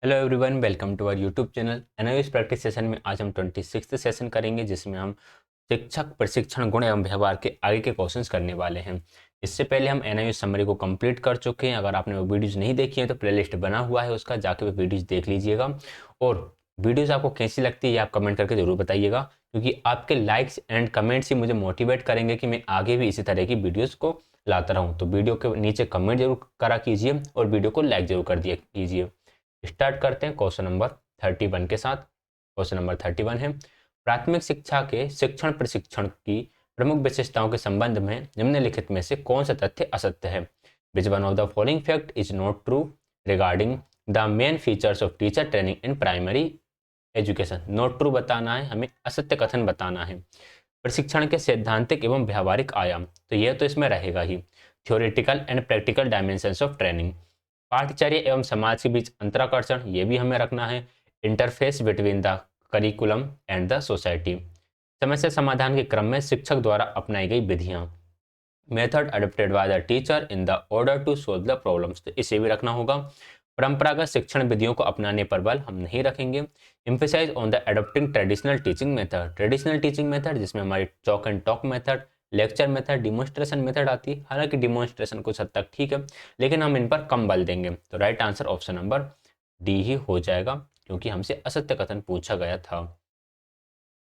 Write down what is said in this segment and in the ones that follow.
Hello everyone, welcome to our YouTube channel. Analysis practice session में आज हम 26th session करेंगे, जिसमें हम शिक्षक प्रशिक्षण गुण एवं व्यवहार के आगे के क्वेश्चंस करने वाले हैं। इससे पहले हम एनालिसिस समरी को कंप्लीट कर चुके हैं। अगर आपने वो वीडियोज़ नहीं देखी है तो प्लेलिस्ट बना हुआ है, उसका जाके वो वीडियोज़ देख लीजिएगा। और वीडियोज़ आपको कैसी लगती है ये आप कमेंट करके ज़रूर बताइएगा, क्योंकि आपके लाइक्स एंड कमेंट्स ही मुझे मोटिवेट करेंगे कि मैं आगे भी इसी तरह की वीडियोज़ को लाता रहूँ। तो वीडियो के नीचे कमेंट जरूर करा कीजिए और वीडियो को लाइक जरूर कर दिया कीजिए। स्टार्ट करते हैं क्वेश्चन नंबर 31 के साथ। क्वेश्चन नंबर 31 है, प्राथमिक शिक्षा के शिक्षण प्रशिक्षण की प्रमुख विशेषताओं के संबंध में निम्नलिखित में से कौन सा तथ्य असत्य है? Which one of the following fact is not true regarding the main features of teacher training in primary education? Not true बताना है, हमें असत्य कथन बताना है। प्रशिक्षण के सैद्धांतिक एवं व्यावहारिक आयाम, तो यह तो इसमें रहेगा ही। Theoretical and practical dimensions of training, पाठचर्या एवं समाज के बीच अंतराकर्षण, ये भी हमें रखना है। Interface between the curriculum and the society, समस्या समाधान के क्रम में शिक्षक द्वारा अपनाई गई विधियां। Method adopted by the teacher in the order to solve the problems, तो इसे भी रखना होगा। परंपरागत शिक्षण विधियों को अपनाने पर बल हम नहीं रखेंगे। Emphasize on the adopting traditional teaching method, traditional teaching method जिसमें हमारी talk and talk method, lecture method, demonstration method आती है। हालांकि डिमोन्स्ट्रेशन कुछ हद तक ठीक है, लेकिन हम इन पर कम बल देंगे। तो right answer option number D ही हो जाएगा, क्योंकि हमसे असत्य कथन पूछा गया था।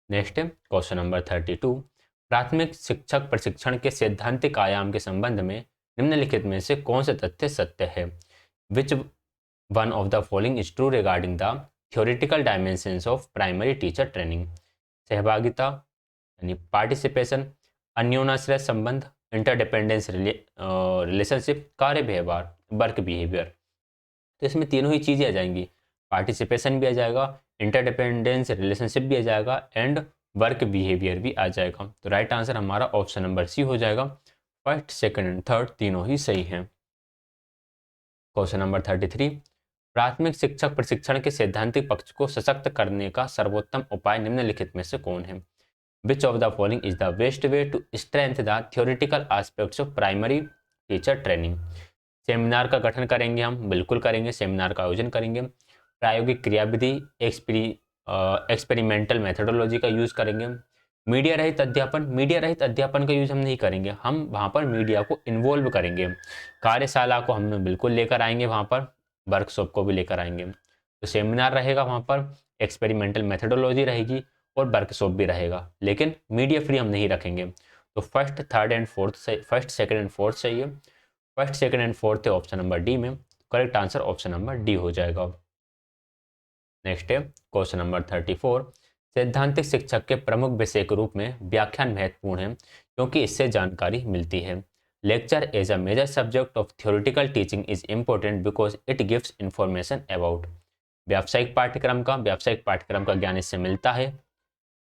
नेक्स्ट है क्वेश्चन नंबर 32, प्राथमिक शिक्षक प्रशिक्षण के सैद्धांतिक आयाम के संबंध में निम्नलिखित में से कौन से तथ्य सत्य है? Which one of the following is true regarding the theoretical dimensions of primary teacher training? सहभागिता यानी पार्टिसिपेशन, अन्योनाश्रय संबंध, इंटरडिपेंडेंस रिलेशनशिप, कार्य व्यवहार, वर्क बिहेवियर। तो इसमें तीनों ही चीज़ें आ जाएंगी, पार्टिसिपेशन भी आ जाएगा, इंटरडिपेंडेंस रिलेशनशिप भी आ जाएगा एंड वर्क बिहेवियर भी आ जाएगा। तो राइट आंसर हमारा ऑप्शन नंबर सी हो जाएगा। फर्स्ट, सेकंड एंड थर्ड तीनों ही सही हैं। क्वेश्चन नंबर 33, प्राथमिक शिक्षक प्रशिक्षण के सैद्धांतिक पक्ष को सशक्त करने का सर्वोत्तम उपाय निम्नलिखित में से कौन है? Which of the following is the best way to strength the theoretical aspects of primary teacher training? Seminar का गठन करेंगे, हम बिल्कुल करेंगे, सेमिनार का आयोजन करेंगे। प्रायोगिक क्रियाविधि, एक्सपेरिमेंटल मेथोडोलॉजी का यूज़ करेंगे। मीडिया रहित अध्यापन, मीडिया रहित अध्यापन का यूज़ हम नहीं करेंगे, हम वहाँ पर मीडिया को इन्वॉल्व करेंगे। कार्यशाला को हम बिल्कुल लेकर आएंगे, वहाँ पर वर्कशॉप को भी लेकर आएंगे। तो सेमिनार रहेगा वहाँ पर, एक्सपेरिमेंटल मेथोडोलॉजी रहेगी और वर्कशॉप भी रहेगा, लेकिन मीडिया फ्री हम नहीं रखेंगे। तो फर्स्ट, थर्ड एंड फोर्थ सही, फर्स्ट, सेकंड एंड फोर्थ सही है। फर्स्ट, सेकंड एंड फोर्थ है ऑप्शन नंबर डी में। Correct answer option number D हो जाएगा। नेक्स्ट है क्वेश्चन नंबर 34, सैद्धांतिक शिक्षक के प्रमुख विषय के रूप में व्याख्यान महत्वपूर्ण है क्योंकि इससे जानकारी मिलती है। Lecture as a major subject of theoretical teaching is important because it gives information about. व्यावसायिक पाठ्यक्रम का ज्ञान इससे मिलता है।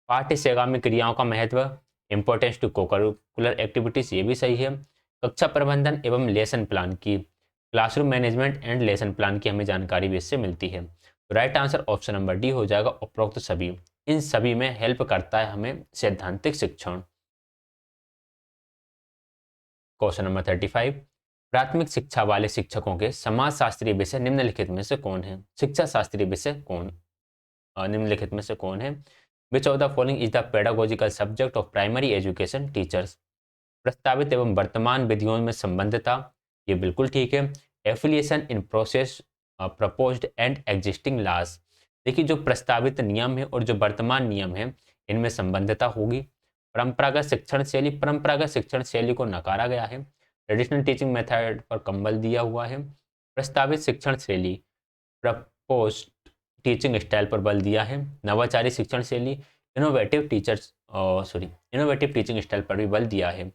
पाठ्य से आगामी क्रियाओं का महत्व, इंपॉर्टेंस टू कोकरिकुलर एक्टिविटीज, ये भी सही है। कक्षा प्रबंधन एवं लेसन प्लान की, classroom management and lesson plan की हमें जानकारी भी इससे मिलती है। तो right answer option number D हो जाएगा। उपरोक्त सभी, इन सभी में हेल्प करता है हमें सैद्धांतिक शिक्षण। क्वेश्चन नंबर 35, प्राथमिक शिक्षा वाले शिक्षकों के समाज शास्त्रीय विषय निम्नलिखित में से कौन है? शिक्षा शास्त्रीय विषय कौन निम्नलिखित में से कौन है? Which of the following is the pedagogical subject of primary education teachers? प्रस्तावित एवं वर्तमान विधियों में संबंधता, ये बिल्कुल ठीक है। Affiliation in process proposed and existing laws, देखिए जो प्रस्तावित नियम है और जो वर्तमान नियम है इनमें संबंधता होगी। परंपरागत शिक्षण शैली को नकारा गया है। ट्रेडिशनल टीचिंग मेथड पर कंबल दिया हुआ है। प्रस्तावित शिक्षण शैली, प्रपोज टीचिंग स्टाइल पर बल दिया है। नवाचारी शिक्षण शैली, इनोवेटिव इनोवेटिव टीचिंग स्टाइल पर भी बल दिया है।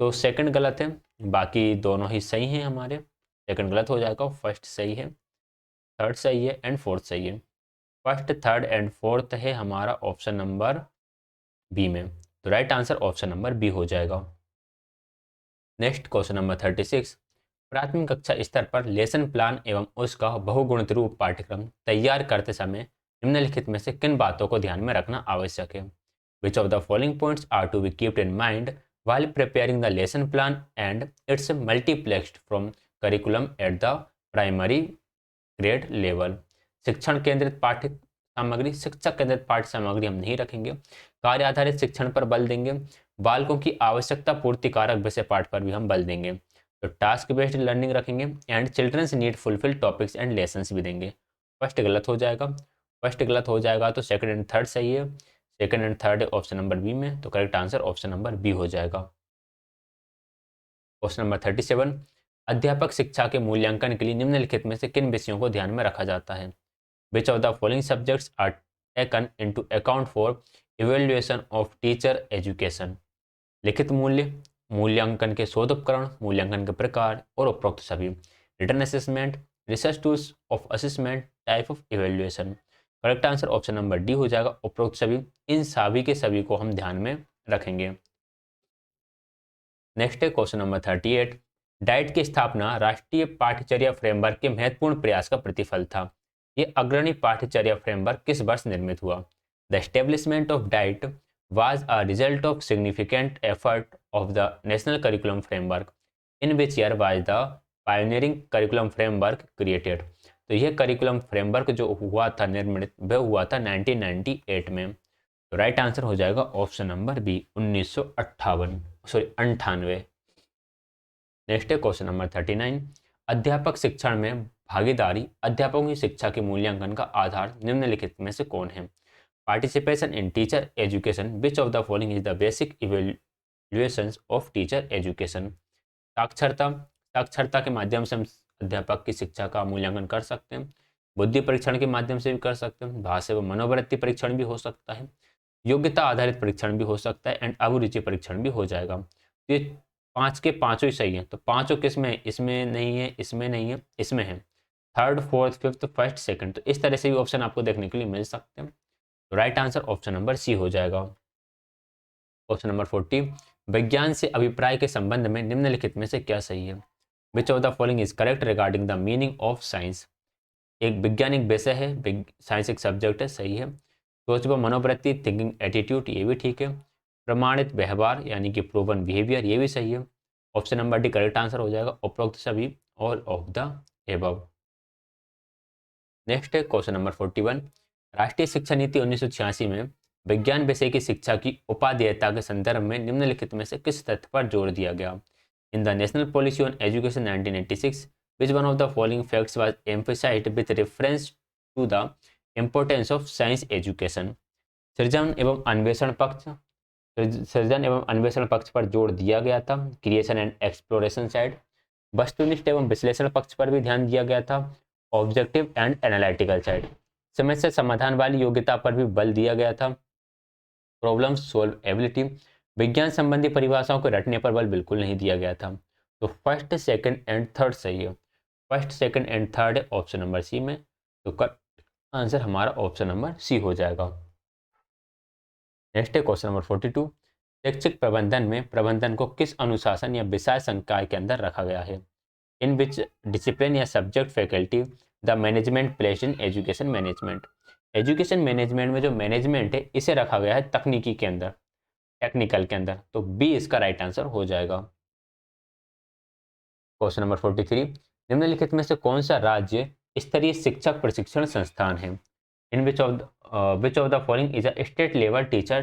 तो सेकंड गलत है, बाकी दोनों ही सही हैं हमारे। सेकंड गलत हो जाएगा, फर्स्ट सही है, थर्ड सही है एंड फोर्थ सही है। फर्स्ट, थर्ड एंड फोर्थ है हमारा ऑप्शन नंबर बी में। तो right answer option number B हो जाएगा। नेक्स्ट क्वेश्चन नंबर 36, प्राथमिक कक्षा स्तर पर लेसन प्लान एवं उसका बहुगुणित रूप पाठ्यक्रम तैयार करते समय निम्नलिखित में से किन बातों को ध्यान में रखना आवश्यक है? Which of the following points are to be keeped in mind while preparing the lesson plan and it's multiplexed from curriculum at the primary grade level? शिक्षण केंद्रित पाठ्य सामग्री, शिक्षक केंद्रित पाठ्य सामग्री हम नहीं रखेंगे। कार्य आधारित शिक्षण पर बल देंगे। बालकों की आवश्यकता पूर्ति कारक विषय पाठ पर भी हम बल देंगे। तो टास्क बेस्ड लर्निंग रखेंगे and children's need fulfil topics and lessons भी देंगे। फर्स्ट गलत हो जाएगा, फर्स्ट गलत हो जाएगा तो सेकंड एंड थर्ड सही है। Second and third option number B में, तो correct answer option number B हो जाएगा। क्वेश्चन नंबर 37, अध्यापक शिक्षा के मूल्यांकन के लिए निम्नलिखित में से किन विषयों को ध्यान में रखा जाता है? Which of the following subjects are taken into account for evaluation of teacher education? लिखित मूल्य, मूल्यांकन के शोध उपकरण, मूल्यांकन के प्रकार और उपरोक्त सभी। Written assessment, research tools of assessment, type of evaluation. Correct answer option number D हो जाएगा, उपरोक्त सभी। इन सभी के सभी को हम ध्यान में रखेंगे। नेक्स्ट है क्वेश्चन नंबर 38, डाइट की स्थापना राष्ट्रीय पाठ्यचर्या फ्रेमवर्क के महत्वपूर्ण प्रयास का प्रतिफल था। ये अग्रणी पाठ्यचर्या फ्रेमवर्क किस वर्ष निर्मित हुआ? The establishment of diet was a result of significant effort of the National Curriculum Framework. In which year was the pioneering curriculum framework created? तो यह करिकुलम फ्रेमवर्क जो हुआ था निर्मित, वह हुआ था 1998 में। तो राइट आंसर हो जाएगा ऑप्शन नंबर बी, 1998। नेक्स्ट है क्वेश्चन नंबर 39, अध्यापक शिक्षण में भागीदारी अध्यापकों की शिक्षा के मूल्यांकन का आधार निम्नलिखित में से कौन है? Participation in teacher education, which of the following is the basic evaluations of teacher education? साक्षरता, साक्षरता के माध्यम से हम अध्यापक की शिक्षा का मूल्यांकन कर सकते हैं। बुद्धि परीक्षण के माध्यम से भी कर सकते हैं। भाषा व मनोवृत्ति परीक्षण भी हो सकता है। योग्यता आधारित परीक्षण भी हो सकता है एंड अभिरुचि परीक्षण भी हो जाएगा। तो ये पांच के पांचों ही सही है। तो पांचों किस में है? इसमें नहीं है, इसमें नहीं है, इसमें है। Third, fourth, fifth, first, second, तो इस तरह से भी ऑप्शन आपको देखने के लिए मिल सकते हैं। तो right answer option number C हो जाएगा। क्वेश्चन नंबर 40, विज्ञान से अभिप्राय के संबंध में निम्नलिखित में से क्या सही है? Which of the following is correct regarding the meaning of science? एक वैज्ञानिक विषय है, साइंस एक सब्जेक्ट है, सही है। सोच व मनोवृत्ति, थिंकिंग एटीट्यूड, ये भी ठीक है। प्रमाणित व्यवहार यानी कि प्रूवन बिहेवियर, ये भी सही है। Option number D correct answer हो जाएगा, उपरोक्त सभी, all of the above. Next है क्वेश्चन नंबर 41, राष्ट्रीय शिक्षा नीति 1986 में विज्ञान विषय की शिक्षा की उपादेयता के संदर्भ में निम्नलिखित में से किस तथ्य पर जोर दिया गया? In the national policy on education 1986, which one of the following facts was emphasized with reference to the importance of science education? सृजन एवं अन्वेषण पक्ष, सृजन एवं अन्वेषण पक्ष पर जोर दिया गया था, क्रिएशन एंड एक्सप्लोरेशन साइड। वस्तुनिष्ठ एवं विश्लेषण पक्ष पर भी ध्यान दिया गया था, ऑब्जेक्टिव एंड एनालिटिकल साइड। समस्या समाधान वाली योग्यता पर भी बल दिया गया था, प्रॉब्लम सोल्व एबिलिटी। विज्ञान संबंधी परिभाषाओं को रटने पर बल बिल्कुल नहीं दिया गया था। तो फर्स्ट, सेकंड एंड थर्ड सही है। फर्स्ट, सेकंड एंड थर्ड है ऑप्शन नंबर सी में, तो करेक्ट आंसर हमारा ऑप्शन नंबर सी हो जाएगा। नेक्स्ट है क्वेश्चन नंबर 42, शैक्षिक प्रबंधन में प्रबंधन को किस अनुशासन या विषय संकाय के अंदर रखा गया है? इन विच डिसिप्लिन या subject faculty the management place in education management? Education management में जो मैनेजमेंट है इसे रखा गया है तकनीकी के अंदर, टेक्निकल के अंदर, तो बी इसका राइट आंसर हो जाएगा। क्वेश्चन नंबर 43, निम्नलिखित में से कौन सा राज्य स्तरीय शिक्षक प्रशिक्षण संस्थान है? In which of the following is a state level teacher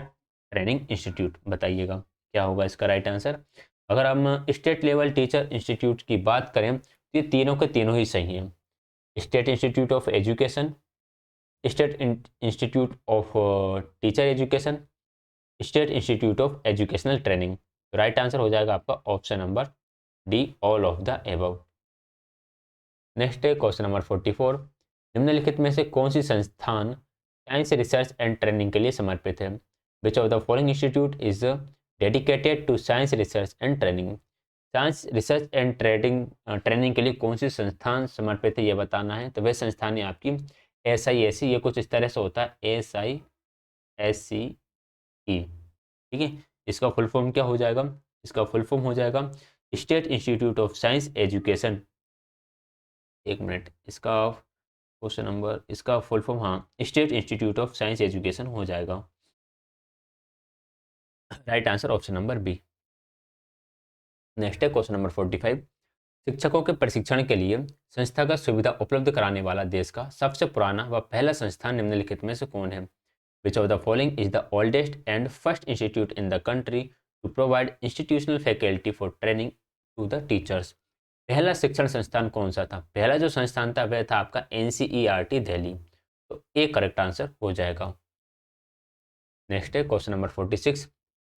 training institute? बताइएगा क्या होगा इसका राइट आंसर। अगर हम स्टेट लेवल टीचर इंस्टीट्यूट की बात करें तो ये तीनों के तीनों ही सही हैं। State institute of education, state institute of teacher education, state institute of educational training. Right answer हो जाएगा आपका option number D, all of the above. Next है क्वेश्चन नंबर 44, निम्नलिखित में से कौन सी संस्थान साइंस रिसर्च एंड ट्रेनिंग के लिए समर्पित है? Which of the following institute is dedicated to science research and training? Science research and training के लिए कौन सी संस्थान समर्पित है ये बताना है। तो वह संस्थान है आपकी SISC, ये कुछ इस तरह से होता है, SISCE, ठीक है। इसका फुल फॉर्म क्या हो जाएगा? इसका फुल फॉर्म हो जाएगा state institute of science education. एक मिनट, इसका क्वेश्चन नंबर, इसका फुल फॉर्म, हाँ, state institute of science education हो जाएगा। Right answer option number B. Next है क्वेश्चन नंबर 45, शिक्षकों के प्रशिक्षण के लिए संस्थागत सुविधा उपलब्ध कराने वाला देश का सबसे पुराना व पहला संस्थान निम्नलिखित में से कौन है? Which of the following is the oldest and first institute in the country to provide institutional faculty for training to the teachers? पहला शिक्षण संस्थान कौन सा था? पहला जो संस्थान था वह था आपका NCERT दिल्ली। तो ए करेक्ट आंसर हो जाएगा। नेक्स्ट है क्वेश्चन नंबर 46।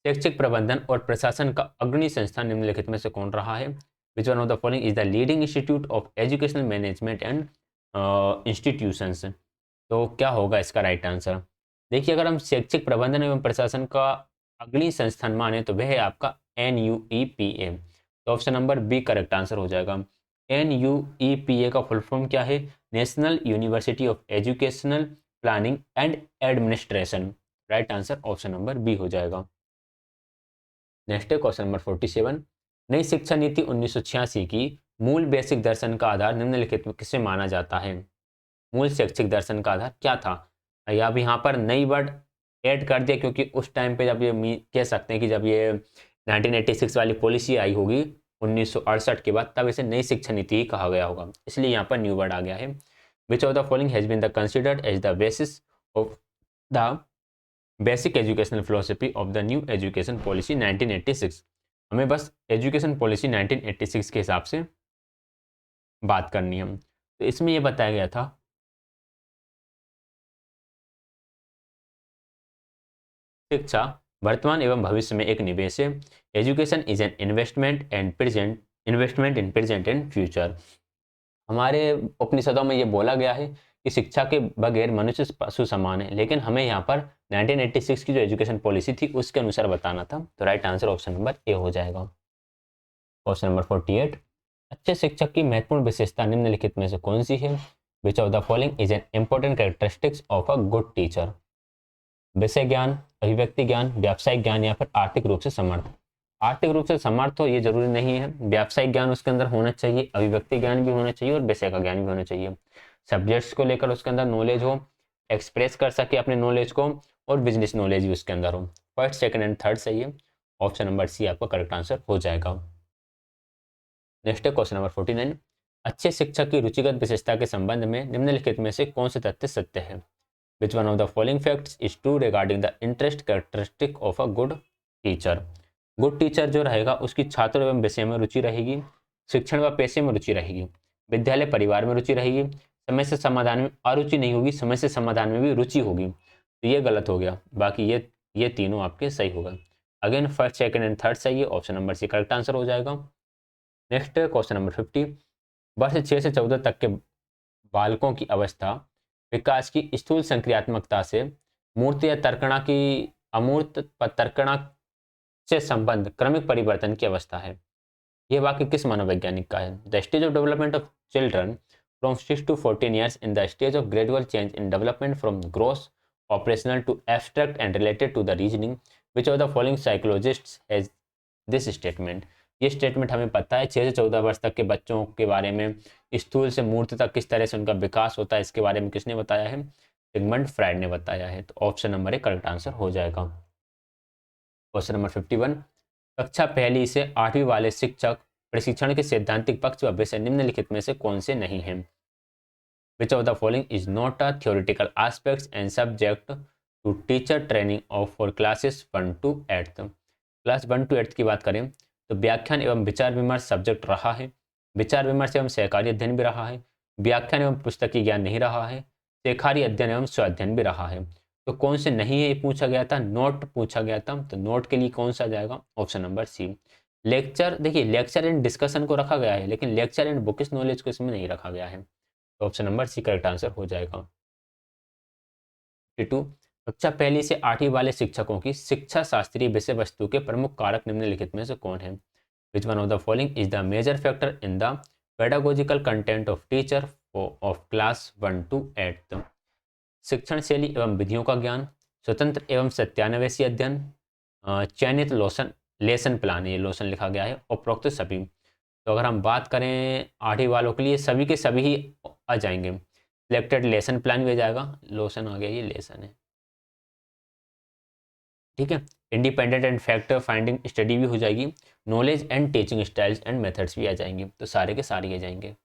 शैक्षिक प्रबंधन और प्रशासन का अग्रणी संस्थान निम्नलिखित में से कौन रहा है? Which one of the following is the leading institute of educational management and institutions? तो क्या होगा इसका राइट आंसर? देखिए, अगर हम शैक्षिक प्रबंधन एवं प्रशासन का अग्रणी संस्थान माने तो वह है आपका NUEPA। तो option number B correct answer हो जाएगा। NUEPA का फुल फॉर्म क्या है? National university of educational planning and administration. Right answer option number B हो जाएगा। नेक्स्ट है क्वेश्चन नंबर 47। नई शिक्षा नीति 1986 की मूल बेसिक दर्शन का आधार निम्नलिखित में किसे माना जाता है? मूल शैक्षिक दर्शन का आधार क्या था? या अब यहाँ पर नई वर्ड ऐड कर दिया क्योंकि उस टाइम पे जब ये कह सकते हैं कि जब ये 1986 वाली पॉलिसी आई होगी 1968 के बाद, तब इसे नई शिक्षा नीति ही कहा गया होगा, इसलिए यहाँ पर न्यू वर्ड आ गया है। Which of the following has been the considered as the basis of the basic educational philosophy of the new education policy 1986? हमें बस एजुकेशन पॉलिसी 1986 के हिसाब से बात करनी है। तो इसमें यह बताया गया था शिक्षा वर्तमान एवं भविष्य में एक निवेश है। Education is an investment in present and future. हमारे उपनिषदों में ये बोला गया है कि शिक्षा के बगैर मनुष्य पशु समान है, लेकिन हमें यहाँ पर 1986 की जो एजुकेशन पॉलिसी थी उसके अनुसार बताना था। तो राइट आंसर ऑप्शन नंबर ए हो जाएगा। Question number 48। अच्छे शिक्षक की महत्वपूर्ण विशेषता निम्नलिखित में से कौन सी है? Which of the following is an important characteristics of a good teacher? विषय ज्ञान, अभिव्यक्ति ज्ञान, व्यावसायिक ज्ञान या फिर आर्थिक रूप से समर्थ? आर्थिक रूप से समर्थ हो ये जरूरी नहीं है, व्यावसायिक ज्ञान उसके अंदर होना चाहिए, अभिव्यक्ति ज्ञान भी होना चाहिए और विषय का ज्ञान भी होना चाहिए। सब्जेक्ट्स को लेकर उसके अंदर नॉलेज हो, एक्सप्रेस कर सके अपने नॉलेज को, और बिजनेस नॉलेज भी उसके अंदर हो। फर्स्ट, सेकंड एंड थर्ड सही है। ऑप्शन नंबर सी आपका करेक्ट आंसर हो जाएगा। नेक्स्ट है क्वेश्चन नंबर 49। अच्छे शिक्षक की रुचिगत विशेषता के संबंध में निम्नलिखित में से कौन से तथ्य सत्य है? Which one of the following facts is true regarding the interest characteristic of a good teacher? Good teacher जो रहेगा उसकी छात्र एवं विषय में रुचि रहेगी, शिक्षण व पेशे में रुचि रहेगी, विद्यालय परिवार में रुचि रहेगी, समस्या समाधान में अरुचि नहीं होगी, समस्या समाधान में भी रुचि होगी। तो ये गलत हो गया, बाकी ये तीनों आपके सही होगा। Again first, second and third सही है, option number C correct answer हो जाएगा। Next question number 50। वर्ष 6 से 14 तक के बालकों की अवस्था विकास की स्थूल संक्रियात्मकता से मूर्त या तर्कणा की अमूर्त तर्कणा से संबंध क्रमिक परिवर्तन की अवस्था है। यह वाक्य किस मनोवैज्ञानिक का है? The stage of development of children from 6 to 14 years in the stage of gradual change in development from gross operational to abstract and related to the reasoning. Which of the following psychologists has this statement? ये statement हमें पता है 6 से 14 वर्ष तक के बच्चों के बारे में स्थूल से मूर्त तक किस तरह से उनका विकास होता है, इसके बारे में किसने बताया है? सिगमंड फ्राइड ने बताया है। तो option number A correct answer हो जाएगा। Question number 51। कक्षा पहली से 8वीं वाले शिक्षक प्रशिक्षण के सैद्धांतिक पक्ष व विषय निम्नलिखित में से कौन से नहीं हैं? Which of the following is not a theoretical aspects and subject to teacher training of for classes 1 to 8? Class 1 to 8 की बात करें तो व्याख्यान एवं विचार विमर्श सब्जेक्ट रहा है, विचार विमर्श एवं सहकारी अध्ययन भी रहा है, व्याख्यान एवं पुस्तकीय ज्ञान नहीं रहा है, सहकारी अध्ययन एवं स्वाध्ययन भी रहा है। तो कौन से नहीं है ये पूछा गया था, नोट पूछा गया था, तो नोट के लिए कौन सा जाएगा? Option number C. लेक्चर, देखिए लेक्चर एंड डिस्कशन को रखा गया है, लेकिन लेक्चर एंड बुकिश नॉलेज को इसमें नहीं रखा गया है। तो option number C correct answer हो जाएगा। 52। कक्षा पहली से 8वीं वाले शिक्षकों की शिक्षा शास्त्रीय विषय वस्तु के प्रमुख कारक निम्नलिखित में से कौन है? Which one of the following is the major factor in the pedagogical content of teacher of class 1 to 8? शिक्षण शैली एवं विधियों का ज्ञान, स्वतंत्र एवं सत्यान्वेषी अध्ययन, चयनित लेसन प्लान, ये लोशन लिखा गया है, उपरोक्त सभी। तो अगर हम बात करें 8वीं वालों के लिए सभी के सभी ही आ जाएंगे। सिलेक्टेड लेसन प्लान भी आ जाएगा, लोशन आ गया, ये लेसन है, ठीक है। Independent and fact finding study भी हो जाएगी, knowledge and teaching styles and methods भी आ जाएंगे, तो सारे के सारे आ जाएंगे।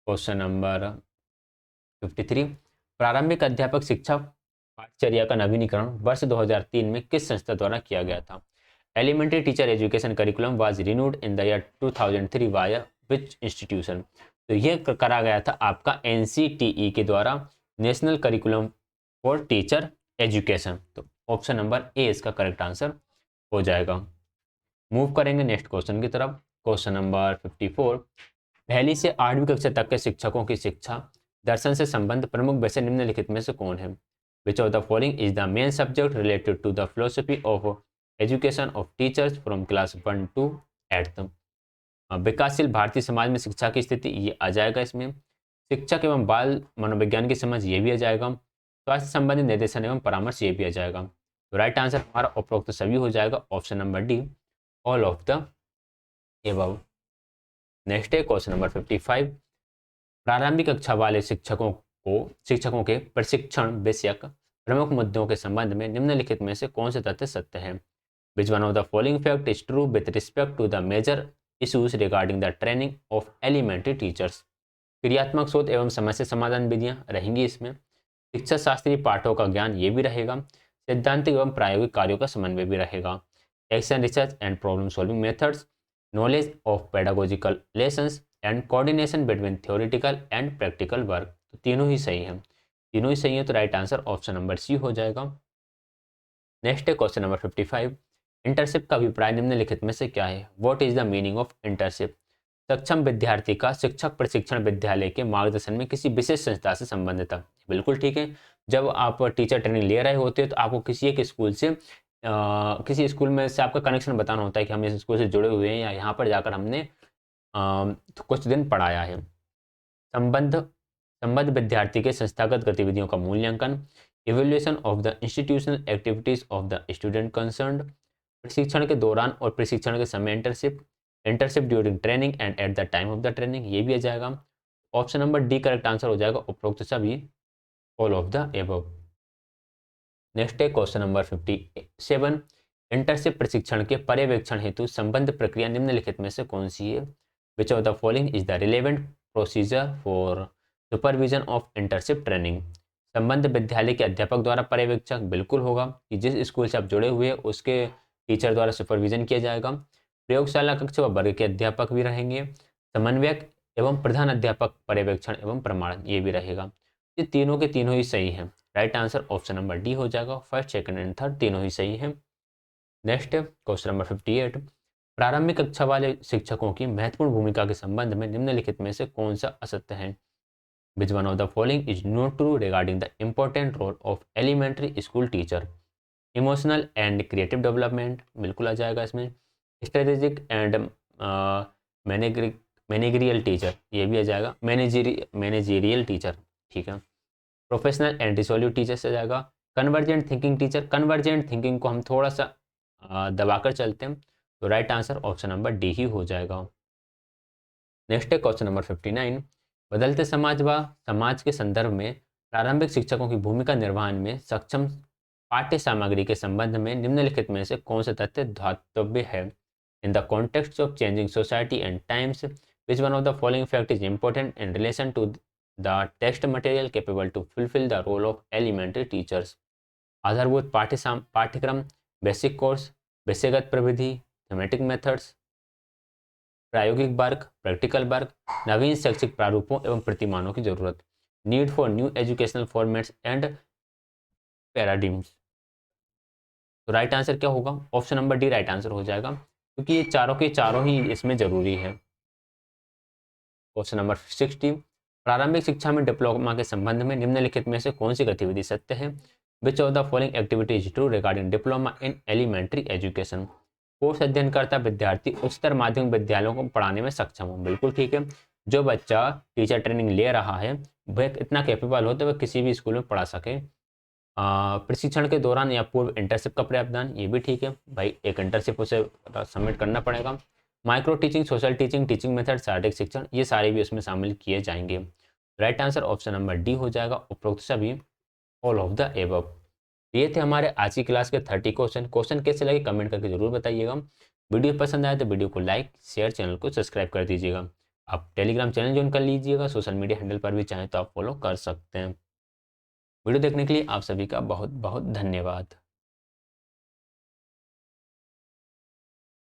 क्वेश्चन नंबर 53, प्रारंभिक अध्यापक शिक्षा पाठचर्या का नवीनीकरण वर्ष 2003 में किस संस्था द्वारा किया गया था? Elementary teacher education curriculum was renewed in the year 2003 via which institution? तो ये करा गया था आपका एनसीटीई के द्वारा, national curriculum for teacher education. तो ऑप्शन नंबर ए इसका करेक्ट आंसर हो जाएगा। मूव करेंगे नेक्स्ट क्वेश्चन की तरफ। क्वेश्चन नंबर 54, पहली से 8वीं कक्षा तक के शिक्षकों की शिक्षा दर्शन से संबंध प्रमुख विषय निम्नलिखित में से कौन है? Which of the following is the main subject related to the philosophy of education of teachers from class 1 to 8th? विकासशील भारतीय समाज में शिक्षा की स्थिति, ये आ जाएगा इसमें। शिक्षक एवं बाल मनोविज्ञान की समझ, ये भी आ जाएगा। स्वास्थ्य संबंधी निर्देशन एवं परामर्श, ये भी आ जाएगा। तो राइट आंसर हमारा उपरोक्त सभी हो जाएगा, option number D, all of the above. Next है क्वेश्चन नंबर 55, प्रारंभिक कक्षा वाले शिक्षकों के प्रशिक्षण विषयक प्रमुख मुद्दों के संबंध में निम्नलिखित में से कौन से तथ्य सत्य है? Which one of the following fact is true with respect to the major issues regarding the training of elementary teachers? क्रियात्मक शोध एवं समस्या समाधान विधियां रहेंगी इसमें। शिक्षा शास्त्रीय पाठों का ज्ञान, ये भी रहेगा। सैद्धांतिक एवं प्रायोगिक कार्यों का समन्वय भी रहेगा। Action research and problem solving methods, knowledge of pedagogical lessons and coordination between theoretical and practical work. तो तीनों ही सही हैं, तीनों ही सही है, तो right answer option number C हो जाएगा। नेक्स्ट है क्वेश्चन नंबर 55, इंटर्नशिप का अभिप्राय निम्नलिखित में से क्या है? What is the meaning of internship? सक्षम विद्यार्थी का शिक्षक प्रशिक्षण विद्यालय के मार्गदर्शन में किसी विशेष संस्था से संबंधित है। बिल्कुल ठीक है, जब आप टीचर ट्रेनिंग ले रहे होते हैं तो आपको किसी एक स्कूल से किसी स्कूल में से आपका कनेक्शन बताना होता है कि हम इस स्कूल से जुड़े हुए हैं या यहाँ पर जाकर हमने तो कुछ दिन पढ़ाया है। संबद्ध विद्यार्थी के संस्थागत गतिविधियों का मूल्यांकन, evaluation of the institutional activities of the student concerned, प्रशिक्षण के दौरान और प्रशिक्षण के समय internship during training and at the time of the training, ये भी आ जाएगा। Option number D correct answer हो जाएगा, उपरोक्त सभी, all of the above. Next है क्वेश्चन नंबर 57, इंटर्नशिप प्रशिक्षण के पर्यवेक्षण हेतु संबंध प्रक्रिया निम्नलिखित में से कौन सी है? Which of the following is the relevant procedure for supervision of internship training? संबंध विद्यालय के अध्यापक द्वारा पर्यवेक्षक, बिल्कुल होगा कि जिस स्कूल से आप जुड़े हुए हैं उसके टीचर द्वारा सुपरविजन किया जाएगा। प्रयोगशाला कक्ष व वर्ग के अध्यापक भी रहेंगे। समन्वयक एवं प्रधान अध्यापक पर्यवेक्षण एवं प्रमाणन, ये भी रहेगा। ये तीनों के तीनों ही सही हैं, right answer option number D हो जाएगा। फर्स्ट, सेकंड एंड थर्ड तीनों ही सही हैं। नेक्स्ट क्वेश्चन नंबर 58, प्रारंभिक कक्षा वाले शिक्षकों की महत्वपूर्ण भूमिका के संबंध में निम्नलिखित में से कौन सा असत्य है? Which one of the following is not true regarding the important role of elementary school teacher? Emotional and creative development, बिल्कुल आ जाएगा इसमें। स्ट्रेटेजिक एंड मैनेजरियल टीचर, ये भी आ जाएगा। मैनेजरियल टीचर, ठीक है। प्रोफेशनल एंड रिसोल्यूव टीचर से जाएगा। Convergent thinking teacher, convergent thinking को हम थोड़ा सा दबाकर चलते हैं, तो right answer option number D ही हो जाएगा। नेक्स्ट है क्वेश्चन नंबर 59, बदलते समाज व समाज के संदर्भ में प्रारंभिक शिक्षकों की भूमिका निर्वहन में सक्षम पाठ्य सामग्री के संबंध में निम्नलिखित में से कौन सा तथ्य धातव्य है? In the context of changing society and times, which one of the following fact is important in relation to the text material capable to fulfil the role of elementary teachers? आधारभूत पाठ्यक्रम, बेसिक कोर्स, विषयगत प्रविधि, thematic methods, प्रायोगिक work, practical work, नवीन शैक्षिक प्रारूपों एवं प्रतिमानों की जरूरत, need for new educational formats and paradigms. तो राइट आंसर क्या होगा? Option number D right answer हो जाएगा, क्योंकि ये चारों के चारों ही इसमें जरूरी है। क्वेश्चन नंबर 60, प्रारंभिक शिक्षा में डिप्लोमा के संबंध में निम्नलिखित में से कौन सी गतिविधि सत्य है? Which of the following activity is true regarding diploma in elementary education? Course अध्ययन करता विद्यार्थी उच्चतर माध्यमिक विद्यालयों को पढ़ाने में सक्षम हो, बिल्कुल ठीक है। जो बच्चा टीचर ट्रेनिंग ले रहा है वह इतना कैपेबल हो तो वह किसी भी स्कूल में पढ़ा सके। प्रशिक्षण के दौरान या पूर्व इंटर्नशिप का प्रावधान, ये भी ठीक है भाई, एक इंटर्नशिप उसे सबमिट करना पड़ेगा। Micro teaching, social teaching, teaching method, शारीरिक शिक्षण, ये सारे भी उसमें शामिल किए जाएंगे। Right answer option number D हो जाएगा, उपरोक्त सभी, ऑल ऑफ द एबव। तो ये थे हमारे आज की क्लास के 30 क्वेश्चन। क्वेश्चन कैसे लगे कमेंट करके जरूर बताइएगा। वीडियो पसंद आए तो वीडियो को लाइक शेयर, चैनल को सब्सक्राइब कर दीजिएगा। आप टेलीग्राम चैनल ज्वाइन कर लीजिएगा, सोशल मीडिया हैंडल पर भी चाहें तो आप फॉलो कर सकते हैं। वीडियो देखने के लिए आप सभी का बहुत बहुत धन्यवाद।